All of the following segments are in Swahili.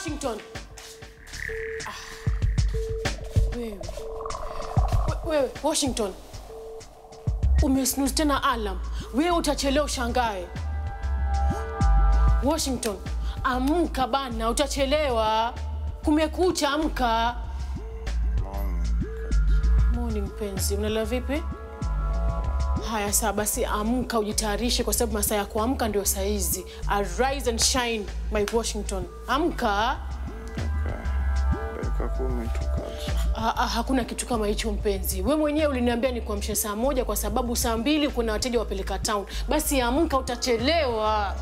Washington. Wewe, Washington. Umesnooze tena alarm. Wewe utachelewa ushangae. Washington, amka bana, utachelewa. Kumekucha, amka. Morning penzi, unalala vipi? Haya sawa basi amka ujitayarishe kwa sababu masaa ya kuamka ndio saa hizi. Arise and shine, my Washington. Amka. Dakika 10 tu kazi. Hakuna kitu kama hicho mpenzi. Wewe mwenyewe uliniambia nikuamshe saa 1 kwa sababu saa 2 kuna wateja wapeleka town. Basi amka utachelewa.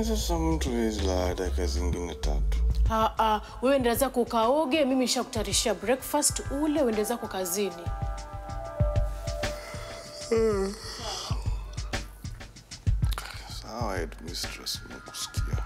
Sasa mtu hizla dakika zingine 3. Wewe enda zako ukaoge, mimi nishakutayarishia breakfast ule, uende zako kazini. Sawa, headmistress, nakusikia.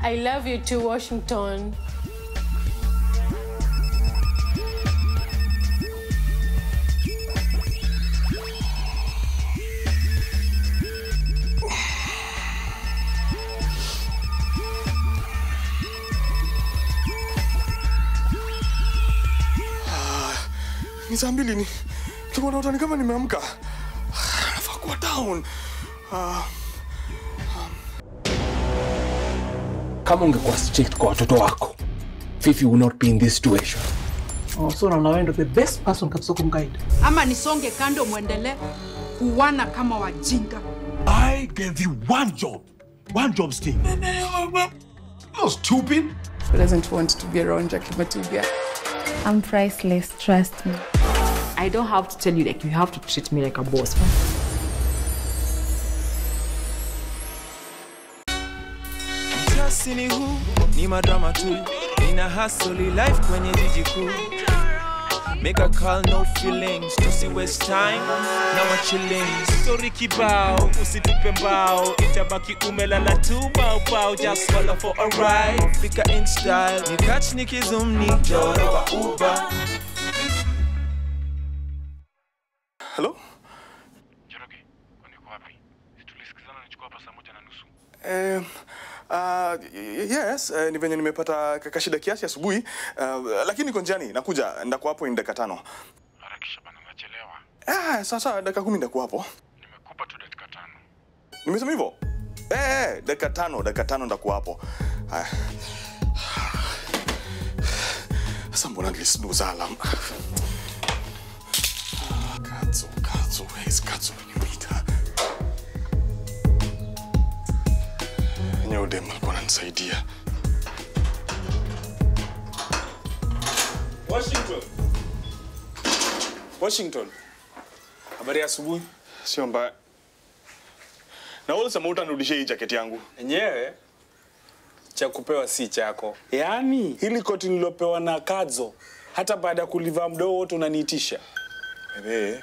I love you too, Washington. Ni saa 2 ni. Tuko na utani kama nimeamka. Nafaa kuwa down. Kama ungekuwa strict kwa watoto wako, Fifi would not be in this situation. So na wewe ndio the best person kabisa kumguide. Ama nisonge kando muendelee kuwana kama wajinga. I gave you one job. One job, Steve. You're stupid. Who doesn't want to be around Jackie Matibia? I'm priceless, trust me. I don't have to tell you, like, you have to treat me like a boss. Sini huu ni madrama tu, nina hustle life kwenye jiji kuu. Make a call, no feelings, tusi waste time, na wa chillings. Story kibao, usitupe mbao, itabaki umelala tu bao, just follow for a ride. Fika in style, ni catch ni kizum ni joro wa Uber. Hello? Joroge, uko wapi? Tulisikizana nichukua hapa saa 1:30. Yes, ni venye nimepata kashida kiasi asubuhi, lakini niko njiani, nakuja, ndakuwa hapo in dakika 5. Harakisha bana, nachelewa. Sasa dakika 10 ndakuwa hapo. Nimekupa tu dakika 5. Nimesema hivyo? Dakika 5 ndakuwa hapo. Sasa mbona nilisnooze alarm? Katso, where's Katso when you need her? Nyo dem alikuwa ananisaidia. Washington. Habari ya asubuhi. Sio mbaya. Na wewe sema utanirudishia hii jacket yangu. Enyewe cha kupewa si chako. Yaani hili koti nilopewa na Kadzo, hata baada ya kulivaa muda wote unaniitisha.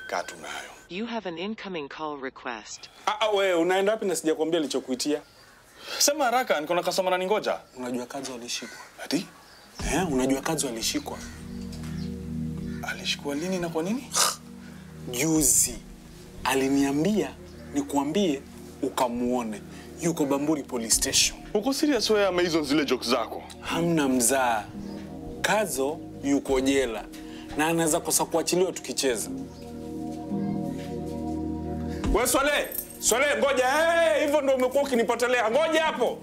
Katu nayo. You have an incoming call request. Wewe unaenda wapi na sijakwambia nilichokuitia? Sema haraka, niko na customer aningoja. Unajua Kadzo alishikwa. Ati? Unajua Kadzo alishikwa. Alishikwa lini na kwa nini? Juzi. Aliniambia nikuambie ukamuone. Yuko Bamburi Police Station. Uko serious wewe ama hizo zile jokes zako? Hamna mzaa. Kadzo yuko jela na anaweza kosa kuachiliwa tukicheza. Wewe Swale, ngoja. Hivyo ndio umekuwa ukinipotelea. Ngoja hapo.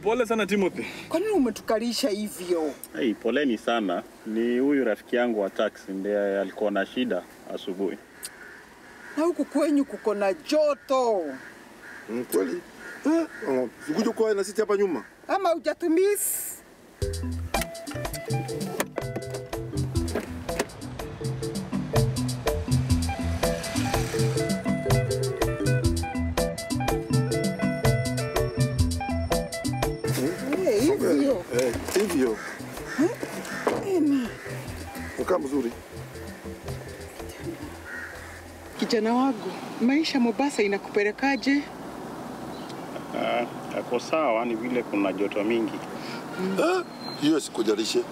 Pole sana Timothy. Kwa nini umetukalisha hivyo? Poleni sana. Ni huyu rafiki yangu wa taxi ndiye alikuwa na shida asubuhi. Na huku kwenyu kuko na joto. Kweli? Sikuja kwa na sisi hapa nyuma. Ama hujatumisi? Hivyo. Kijana wangu, maisha Mombasa inakupelekaje? Ako sawa, ni vile kuna joto mingi. Hiyo sikujalishe.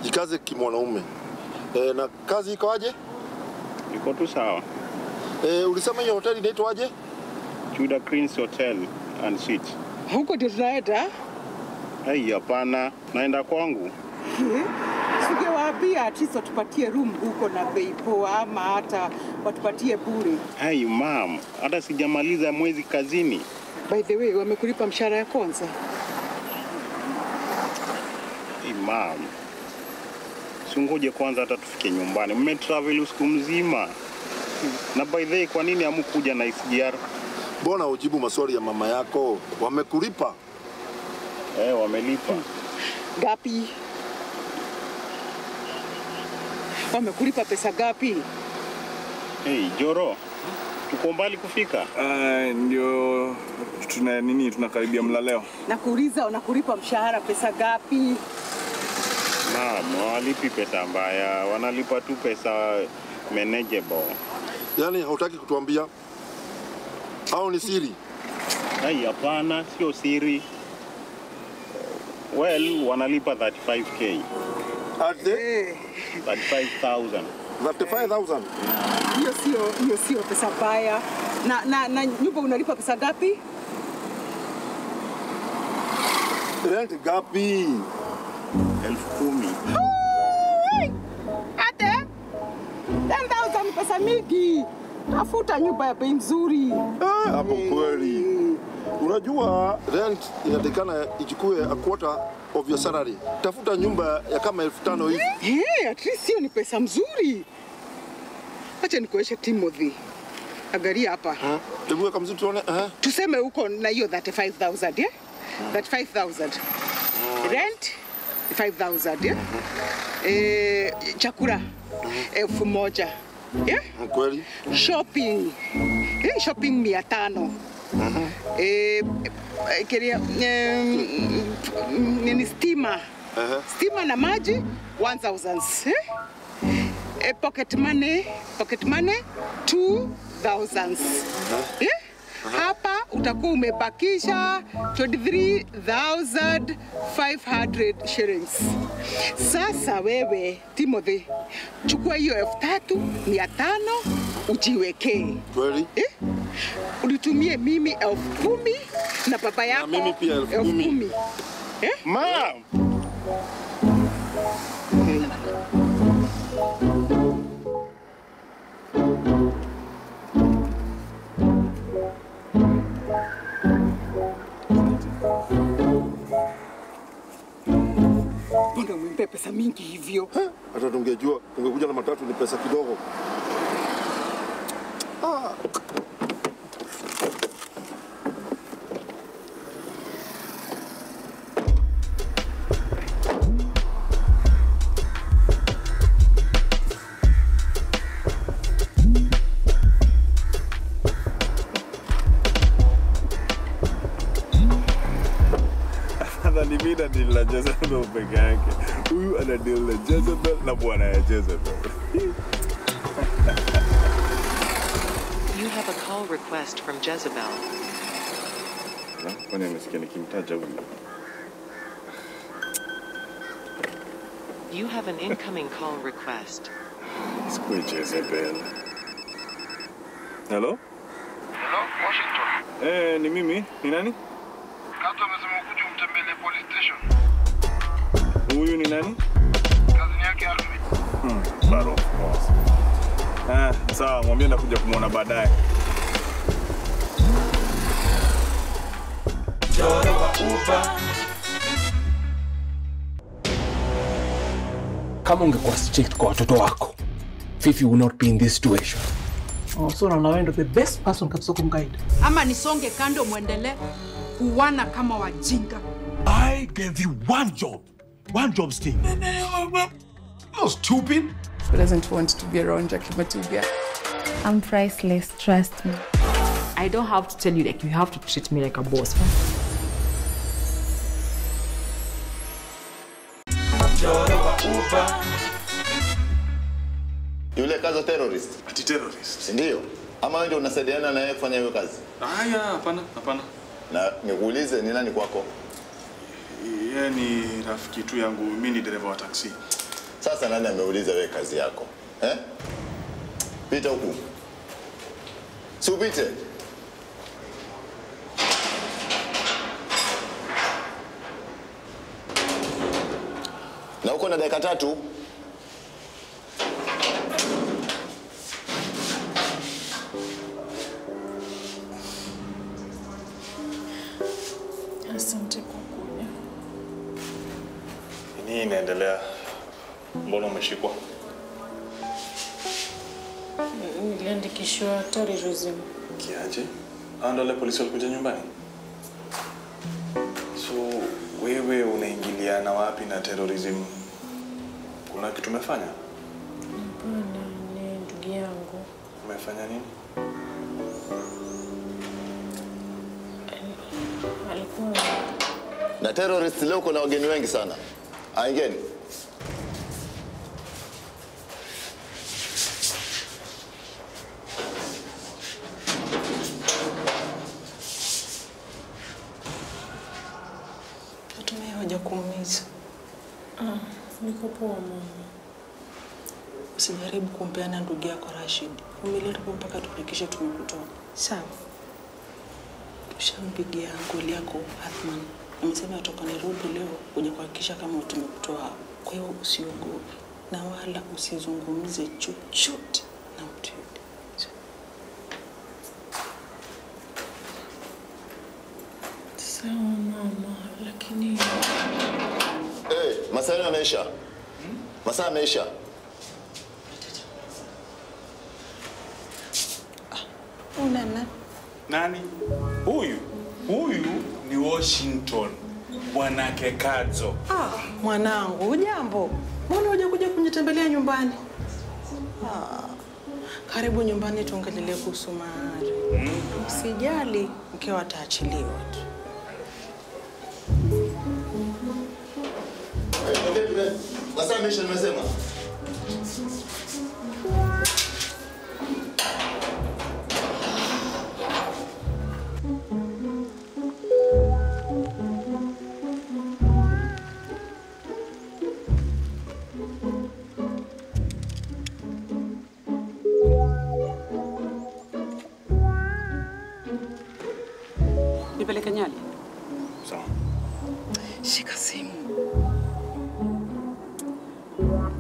Jikaze kimwanaume. Na kazi iko aje? Iko tu sawa. Ulisema hiyo hoteli inaitwa aje? Juda Queen's Hotel and Suites. Huko ndio tunaenda? Hapana, naenda kwangu. Singewaambia at least watupatie room huko na bei poa ama hata watupatie bure. Ma'am, hata sijamaliza mwezi kazini. By the way, wamekulipa mshahara ya kwanza? Ma'am, sungoje kwanza hata tufike nyumbani. Mmetravel usiku mzima. Na by the way, kwa nini hamkuja na SGR? Mbona ujibu maswali ya mama yako? Wamekulipa? Wamelipa. Gapi? Wamekulipa pesa gapi? Joro, tuko mbali kufika? Ndio tunakaribia mlaleo. Nakuuliza wanakulipa mshahara pesa gapi? Walipi pesa mbaya, wanalipa tu pesa manageable. Yaani hautaki kutuambia? Au ni siri? Hapana, sio siri. Well, wanalipa 35k. Ate? 35,000. 35,000? Hiyo sio pesa mbaya. Na nyumba unalipa pesa gapi? Rent gapi? 10,000. Ate? 10,000 pesa mingi. Tafuta nyumba ya bei nzuri. Hapo kweli. Unajua rent inatakana ichukue a quarter of your salary. Tafuta nyumba ya kama 5,000 hivi. At least hiyo ni pesa mzuri. Acha nikuonyeshe Timothy. Angalia hapa. Hebu weka mzuri tuone. Tuseme huko na hiyo 35,000, 35,000. Rent 5,000, chakula 1,000. Kweli? Shopping. Shopping 500. Stima. Stima na maji 1,000. Pocket money 2,000. Hapa utakuwa umebakisha 23,500 shillings. Sasa wewe Timothy, chukua hiyo 3,500 ujiwekee. Kweli? Ulitumie mimi 10,000 na baba yako na mimi pia 10,000. Ma'am. Mbona umempa pesa mingi hivyo? Hata tungejua, tungekuja na matatu ni pesa kidogo. Ni mimi na deal na Jezebel peke yake. Huyu ana deal na Jezebel na bwana ya Jezebel. You have a call request from Jezebel. Kwani amesikia nikimtaja huyu? You have an incoming call request. Siku Jezebel. Hello? Hello, Washington. Ni mimi. Ni nani? Kato amesema ukuje umtembelee police station. Huyu ni nani? Kazini yake Arvin. Baro. Sawa, mwambie nakuja kumuona baadaye. Joro wa Uber. Kama ungekuwa strict kwa watoto wako, Fifi would not be in this situation. So na wewe ndio the best person kabisa kumguide. Ama nisonge kando muendelee kuwana kama wajinga. I gave you one job sting. You're stupid. Who doesn't want to be around Jackie Matubia? I'm priceless, trust me. I don't have to tell you, like, you have to treat me like a boss. Joro wa Uber. Yule Kazo terrorist. Ati terrorist? Ndio. Ama wewe ndio unasaidiana na yeye kufanya hiyo kazi? Haya, hapana. Na nikuulize ni nani kwako? Yeye ni rafiki tu yangu, mimi ni dereva wa taksi. Sasa nani ameuliza wewe kazi yako? Pita huku. Si upite. Na uko na dakika 3. Asante kwa kuja. Nini inaendelea? Mbona umeshikwa? Niliandikishwa terrorism. Kiaje? Ando wale polisi walikuja nyumbani? So, wewe unaingiliana wapi na terrorism? Kuna kitu umefanya? Hapana, ni ndugu yangu. Umefanya nini? Alikuwa Na terrorist leo kuna wageni wengi sana. Aingeni. Natumai hawajakuumiza. Niko poa mama. Usijaribu kumpeana ndugu yako Rashid. Umileta mpaka tuhakikishe tumekutoa. Sawa. Ushampigia ngoli yako Athman. Amesema atoka Nairobi leo kuja kuhakikisha kama tumekutoa. Kwa hiyo usiogope na wala usizungumze chochote na mtu yote. Sawa mama, lakini Masaa yameisha. Masaa yameisha. Unana nani? Huyu ni Washington. Bwanake Kazo. Mwanangu, hujambo? Mbona hujakuja kunitembelea nyumbani? Karibu nyumbani tuongelee kuhusu mahari. Usijali, mkeo ataachiliwa tu. Masaa yameisha nimesema. Nipeleke Nyali. Sawa. Shika simu.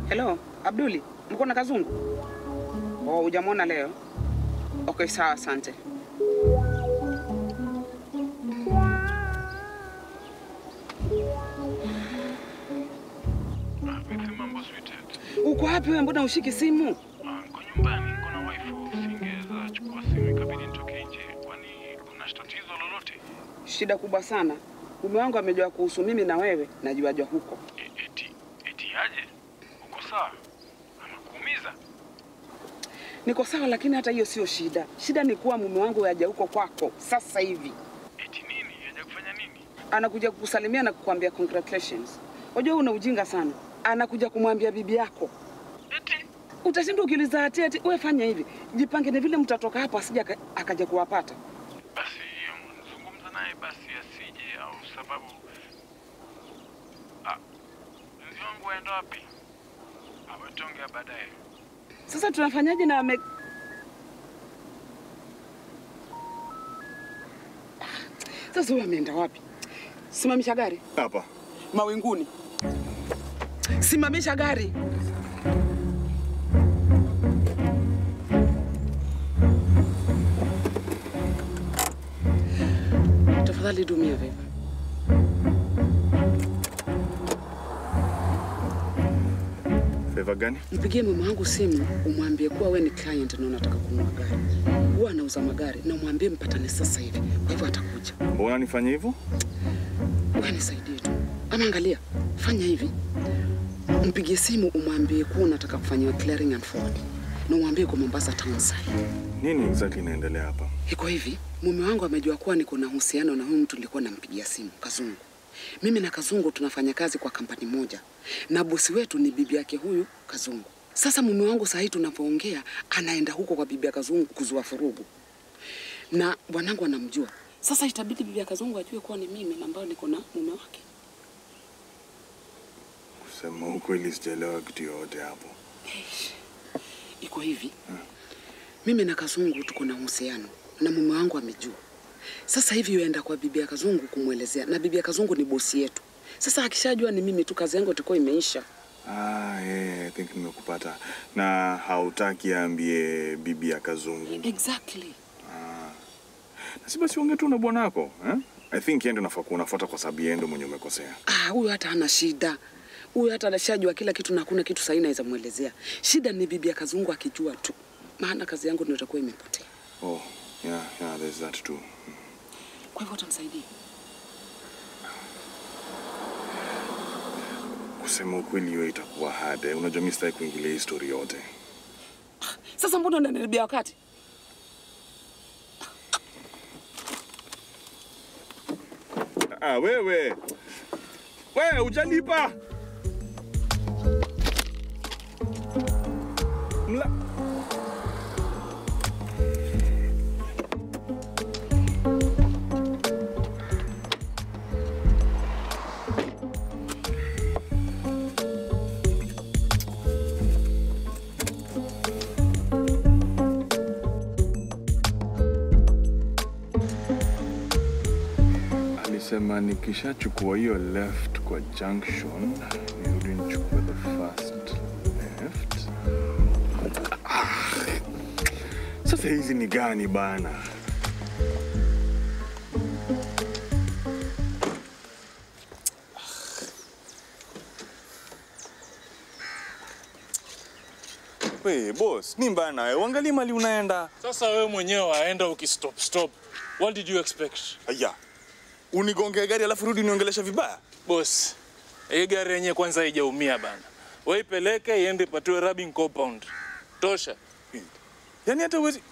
Hello, Abduli, mko na Kazungu? Hujamwona leo? Okay, sawa, asante. Uko wapi wewe, mbona ushiki simu? Niko nyumbani, niko na wife, singeweza chukua simu ikabidi nitoke nje. Kwani kuna tatizo lolote? Shida kubwa sana. Mume wangu amejua kuhusu mimi na wewe, najua huko. Eti aje? Uko sawa? Anakuumiza? Niko sawa, lakini hata hiyo sio shida. Shida ni kuwa mume wangu yaja huko kwako sasa hivi. Eti nini? Yaja kufanya nini? Anakuja kukusalimia na kukuambia congratulations. Unajua una ujinga sana. Anakuja kumwambia bibi yako. Eti utashinda ukiuliza ati wewe fanya hivi. Jipange na vile mtatoka hapo asije akaja kuwapata. Basi zungumza naye basi asije au sababu mzee wangu aenda wapi? Awatongea baadaye. Sasa tunafanyaje na Sasa huyu ameenda wapi? Simamisha gari. Hapa. Mawinguni. Simamisha gari. Tafadhali do me a favor. Favor gani? Mpigie mama wangu simu umwambie kuwa wewe ni client na unataka kununua gari. Huwa anauza magari na umwambie mpatane sasa hivi. Kwa hivyo atakuja. Mbona nifanye hivyo? Wewe nisaidie tu. Ama angalia, fanya hivi. Mpigie simu umwambie kuwa unataka kufanywa clearing and forward. Na umwambie kwa Mombasa town side. Nini exactly inaendelea hapa? Iko hivi, mume wangu amejua kuwa niko na uhusiano na huyu mtu nilikuwa nampigia simu, Kazungu. Mimi na Kazungu tunafanya kazi kwa kampani moja. Na bosi wetu ni bibi yake huyu Kazungu. Sasa mume wangu saa hii tunapoongea anaenda huko kwa bibi ya Kazungu kuzua furugu. Na bwanangu anamjua. Sasa itabidi bibi ya Kazungu ajue kuwa ni mimi ambaye niko na mume wake. Kusema ukweli sijaelewa kitu yote hapo. Iko hivi. Mimi na Kazungu tuko na uhusiano na mume wangu amejua. Sasa hivi yuenda kwa bibi ya Kazungu kumuelezea, na bibi ya Kazungu ni bosi yetu. Sasa akishajua ni mimi tu, kazi yangu itakuwa imeisha. I think nimekupata. Na hautaki ambie bibi ya Kazungu. Exactly. Na si basi ongea tu na bwanako, eh? I think yeye ndo nafaa kunafuata kwa sababu yeye ndo mwenye umekosea. Huyu hata hana shida. Huyu hata anashajua kila kitu na hakuna kitu sahihi naweza muelezea. Shida ni bibi ya Kazungu akijua tu. Maana kazi yangu ndio itakuwa imepotea. Oh, yeah, there's that too. Kwa hivyo utamsaidia? Kusema ukweli hiyo itakuwa hard. Unajua mimi sitaki kuingilia story yote. Sasa mbona unaniharibia wakati? Wewe hujalipa. Alisema nikishachukua hiyo left kwa junction, nirudi nichukue the first left. Sasa hizi ni gani bana? Wewe boss, ni mbana wewe, uangalie mali unaenda. Sasa wewe mwenyewe waenda ukistop. What did you expect? Aya. Unigonge gari alafu rudi niongelesha vibaya? Boss, hii gari yenyewe kwanza haijaumia bana. Wewe ipeleke iende patiwe rubbing compound. Tosha. Yaani hata uwezi.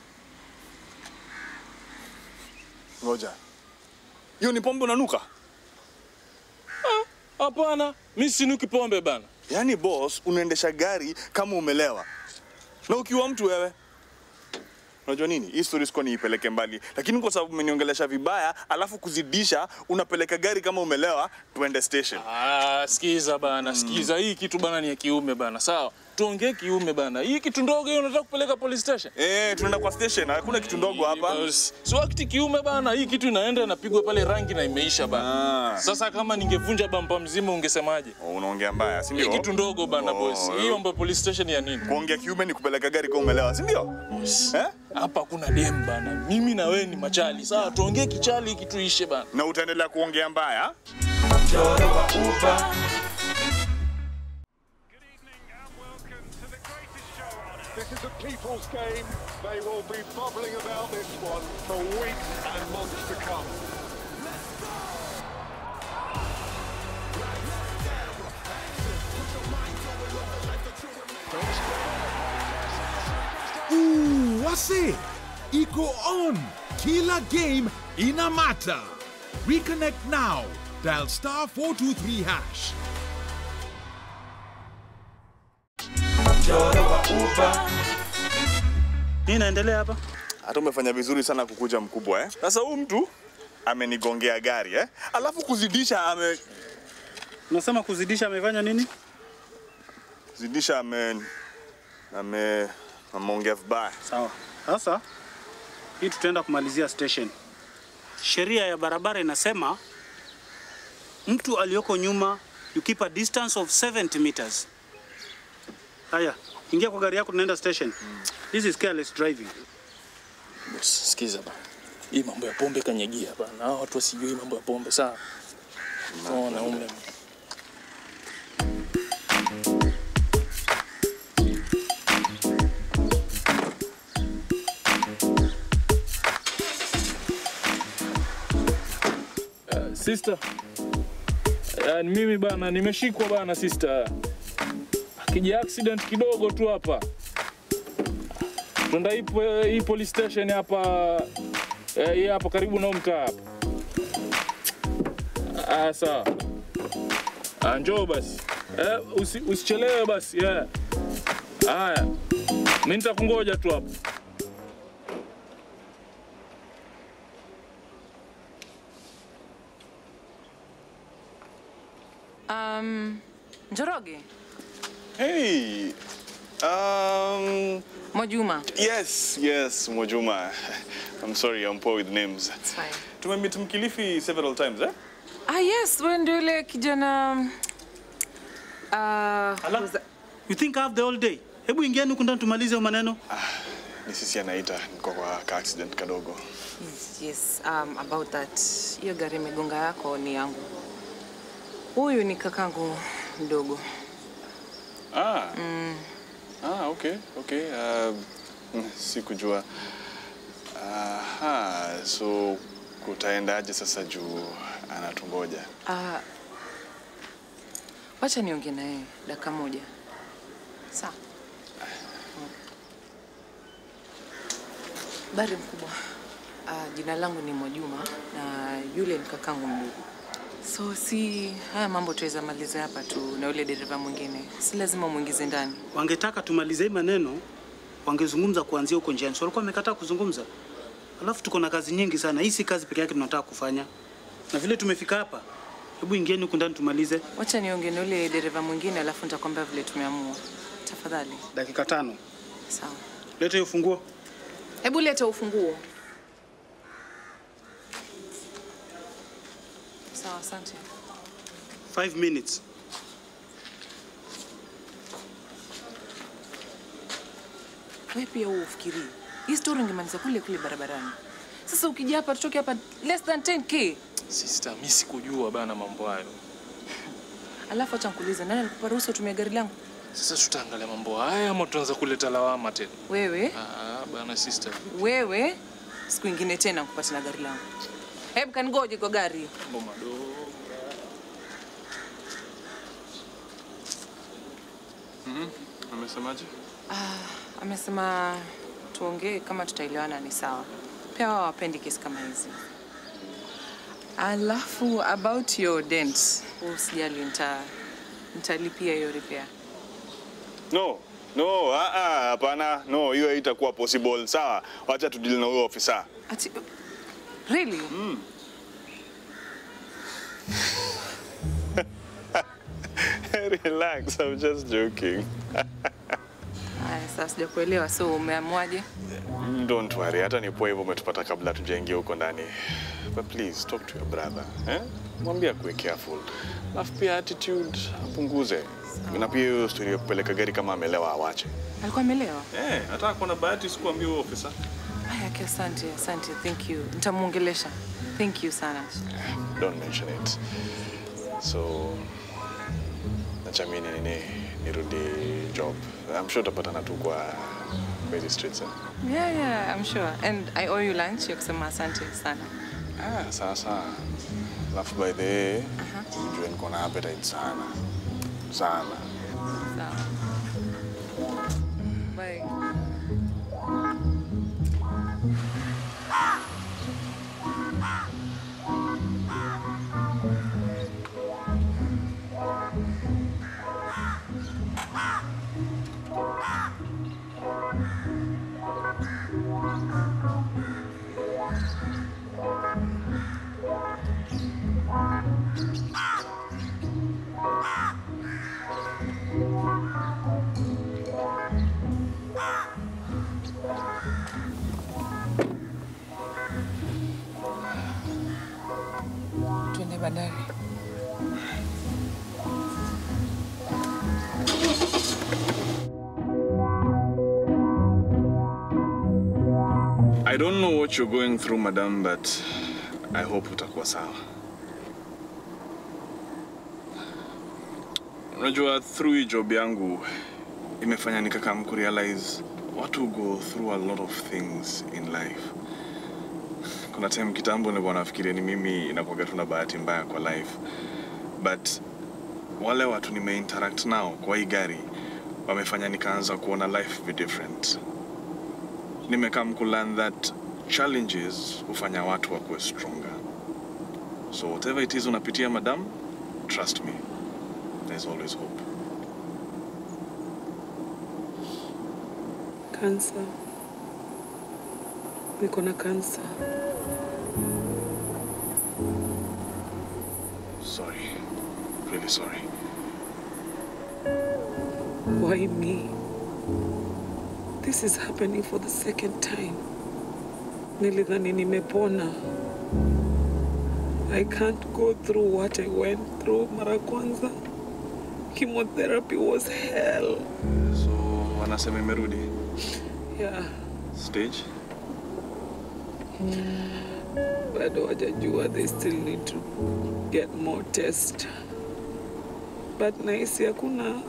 Ngoja. Hiyo ni pombe unanuka? Hapana, mimi sinuki pombe bana. Yaani boss, unaendesha gari kama umelewa. Na ukiwa mtu wewe. Unajua nini? Hii story siko niipeleke mbali. Lakini kwa sababu umeniongelesha vibaya, alafu kuzidisha, unapeleka gari kama umelewa, tuende station. Sikiza bana, sikiza. Hii kitu bana ni ya kiume bana, sawa? Tuongee kiume bana. Hii kitu ndogo hiyo unataka kupeleka police station? Tunaenda kwa station, hakuna kitu ndogo hapa. So akiti kiume bana, hii kitu inaenda inapigwa pale rangi na imeisha bana. Sasa kama ningevunja bampa mzima ungesemaje? Unaongea mbaya, si ndio? Hii kitu ndogo bana boss. Hiyo mambo police station ya nini? Kuongea kiume ni kupeleka gari kama umelewa, si ndio? Hapa kuna dem bana. Mimi na wewe ni machali. Sawa, tuongee kichali hiki tuishe bana. Na utaendelea kuongea mbaya? Mchoro wa upa. This is a people's game. They will be bubbling about this one for weeks and months to come. Wase, iko on. Kila game inamata. Reconnect now. Dial *423#. Mchoro wa upa. Nini inaendelea hapa? Hata umefanya vizuri sana kukuja mkubwa Sasa huyu mtu amenigongea gari Alafu kuzidisha Unasema kuzidisha amefanya nini? Kuzidisha ameongea vibaya. Sawa. Sasa hii tutaenda kumalizia station. Sheria ya barabara inasema mtu aliyoko nyuma you keep a distance of 70 meters. Haya, ingia kwa gari yako tunaenda station. This is careless driving. Boss, sikiza bana. Hii mambo ya pombe kanyagia bana. Hao watu wasijui mambo ya pombe sawa. Naona ume. Sister. Mimi bana nimeshikwa bana sister. Kija accident kidogo tu hapa. Tuenda hii police station hapa. Hii hapa karibu na mtaa hapa. Sawa. Njoo basi. Usichelewe basi. Haya. Mimi nitakungoja tu hapo. Njoroge. Hey. Mwajuma. Yes, Mwajuma. I'm sorry, I'm poor with names. It's fine. Tumemit Mkilifi several times, eh? Yes, wewe ndio ile kijana You think I have the whole day? Hebu ingieni huko ndani tumalize maneno. Ni sisi anaita niko kwa accident kadogo. Yes, about that. Hiyo gari imegonga yako ni yangu. Huyu ni kakangu mdogo. Okay. Sikujua. So kutaendaje sasa juu anatungoja? Wacha niongee naye dakika moja. Sawa. Bari mkubwa. Jina langu ni Mwajuma na yule ni kakangu mdogo. So si haya mambo tuweza maliza hapa tu na yule dereva mwingine. Si lazima muingize ndani. Wangetaka tumalize hii maneno, wangezungumza kuanzia huko njiani. So walikuwa wamekataa kuzungumza. Alafu tuko na kazi nyingi sana. Hii si kazi pekee yake tunataka kufanya. Na vile tumefika hapa, hebu ingieni huko ndani tumalize. Wacha niongee na yule dereva mwingine alafu nitakwambia vile tumeamua. Tafadhali. Dakika 5. Sawa. Leta hiyo funguo. Hebu leta ufunguo. Sawa, asante. 5 minutes. Wewe pia ufikiri. Hii story ingemaliza kule barabarani. Sasa ukija hapa tutoke hapa less than 10k. Sister, mimi sikujua bana mambo hayo. Alafu acha nikuulize, nani alikupa ruhusa utumie gari langu? Sasa tutaangalia mambo haya ama tuanza kuleta lawama tena? Wewe? Bana sister. Wewe siku nyingine tena kupata na gari langu. Hebu kanigoje kwa gari. Mambo madogo. Amesemaje? Amesema tuongee kama tutaelewana ni sawa. Pia wao wapendi kesi kama hizi. Alafu about your dent, usijali nitalipia hiyo repair. No, hapana. No, hiyo haitakuwa possible. Sawa, wacha tudili na huyo ofisa. Ati really? Relax, I'm just joking. Sasa sijakuelewa, so umeamuaje? Don't worry, hata nipoa hivyo umetupata kabla tujaingia huko ndani. But please talk to your brother, Mwambie kuwe careful. Alafu pia attitude apunguze. Na pia hiyo story ya kupeleka gari kama amelewa awache. Alikuwa amelewa? Hata kuna bahati sikuambia huyo ofisa. Asante, thank you. Nitamuongelesha. Thank you sana. Don't mention it. So, nachamini nirudi job. I'm sure utapatana tu kwa hizi streets. Yeah, I'm sure. And I owe you lunch. Yakusema asante sana. Sasa. Alafu by the way, ujue niko na appetite sana. Sawa. Bye. Twende bandari. I don't know what you're going through, madam, but I hope utakuwa sawa. Unajua, through hii job yangu imefanya nikakam kurealize watu go through a lot of things in life. Kuna time kitambo nilikuwa nafikiria ni mimi inakuwa tuna bahati mbaya kwa life. But wale watu nimeinteract nao kwa hii gari wamefanya nikaanza kuona life be different. Nimekam kulearn that challenges hufanya watu wakuwe stronger. So whatever it is unapitia, madam, trust me, there's always hope. cancer. Niko na cancer. Sorry. Really sorry. Why me? This is happening for the second time. Nilidhani nimepona. I can't go through what I went through mara kwanza. Chemotherapy was hell. So, wanasema imerudi? Yeah. Stage? Bado hawajajua, they still need to get more tests. But nahisi hakuna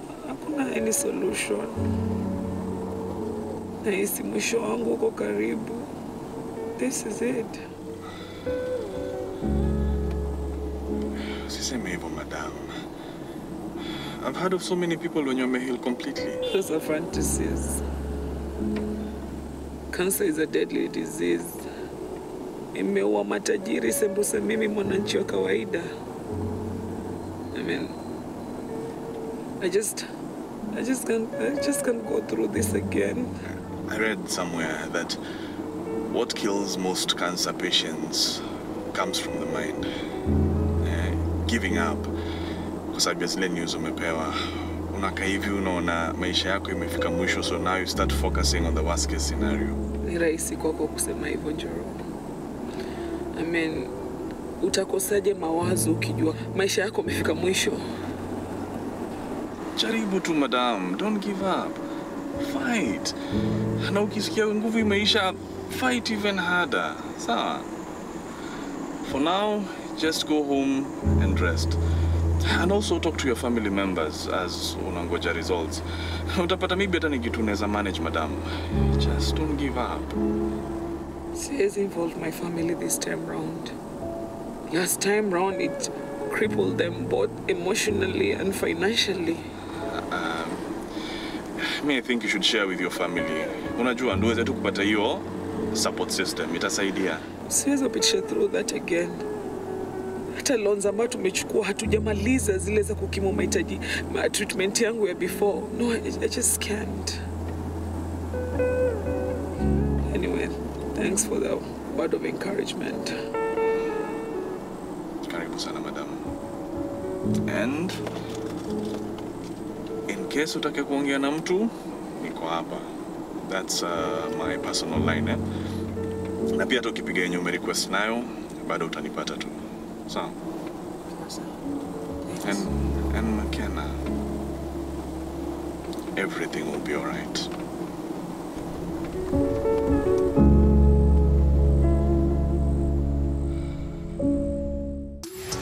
any solution. Nahisi mwisho wangu uko karibu. This is it. Siseme hivyo, madam. I've heard of so many people when you're healed completely. Those are fantasies. Cancer is a deadly disease. Imeua matajiri sembuse mimi mwananchi wa kawaida. I mean, I just can't go through this again. I read somewhere that what kills most cancer patients comes from the mind. Giving up. Kwa sababu ya zile news umepewa. Unakaa hivi unaona maisha yako imefika mwisho, so now you start focusing on the worst case scenario. Ni rahisi kwako kusema hivyo, Njoro. I mean, utakosaje mawazo ukijua maisha yako imefika mwisho? Jaribu tu, madam. Don't give up. Fight. Na ukisikia nguvu imeisha, fight even harder. Sawa? For now, just go home and rest. And also talk to your family members as unangoja results. Utapata maybe hata ni kitu unaweza manage, madam. Just don't give up. Siwezi involve my family this time round. Last time round, it crippled them both emotionally and financially. I think you should share with your family. Unajua, ndio uweze tu kupata hiyo support system. Itasaidia. Siwezi kupitia through that again. Hata loans ambayo tumechukua hatujamaliza zile za kukimu mahitaji treatment yangu ya before. No, I just can't. Anyway, thanks for the word of encouragement. Karibu sana, madam. And in case utake kuongea na mtu, niko hapa. That's my personal line. Na pia tukipiga yenye umerequest nayo, bado utanipata tu. So, and McKenna, everything will be all right.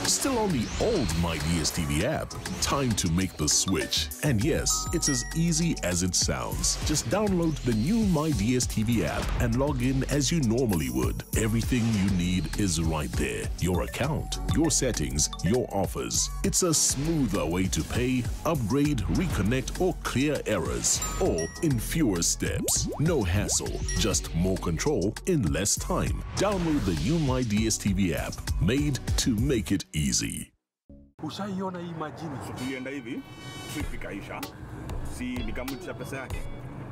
Still on the old My DSTV app? Time to make the switch. And yes, it's as easy as it sounds. Just download the new My DSTV app and log in as you normally would. Everything you need is right there. Your account, your settings, your offers. It's a smoother way to pay, upgrade, reconnect, or clear errors. All in fewer steps. No hassle, just more control in less time. Download the new My DSTV app, made to make it easy. Ushaiona hii majini? Tulienda hivi, trip ikaisha. Si nikamrudisha pesa yake.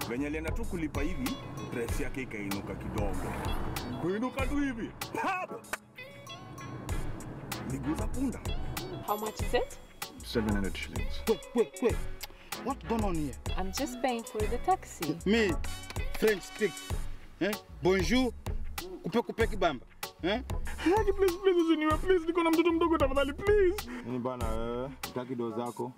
Venye alienda tu kulipa hivi, dress yake ikainuka kidogo. Kuinuka tu hivi. Pap! Niguza punda. How much is it? 700 shillings. Wait. What's going on here? I'm just paying for the taxi. Me, French speak. Bonjour. Kupe kibamba. Please, usiniwe, please. Niko na mtoto mdogo tafadhali, please. Nini bana wewe? Utaki do zako?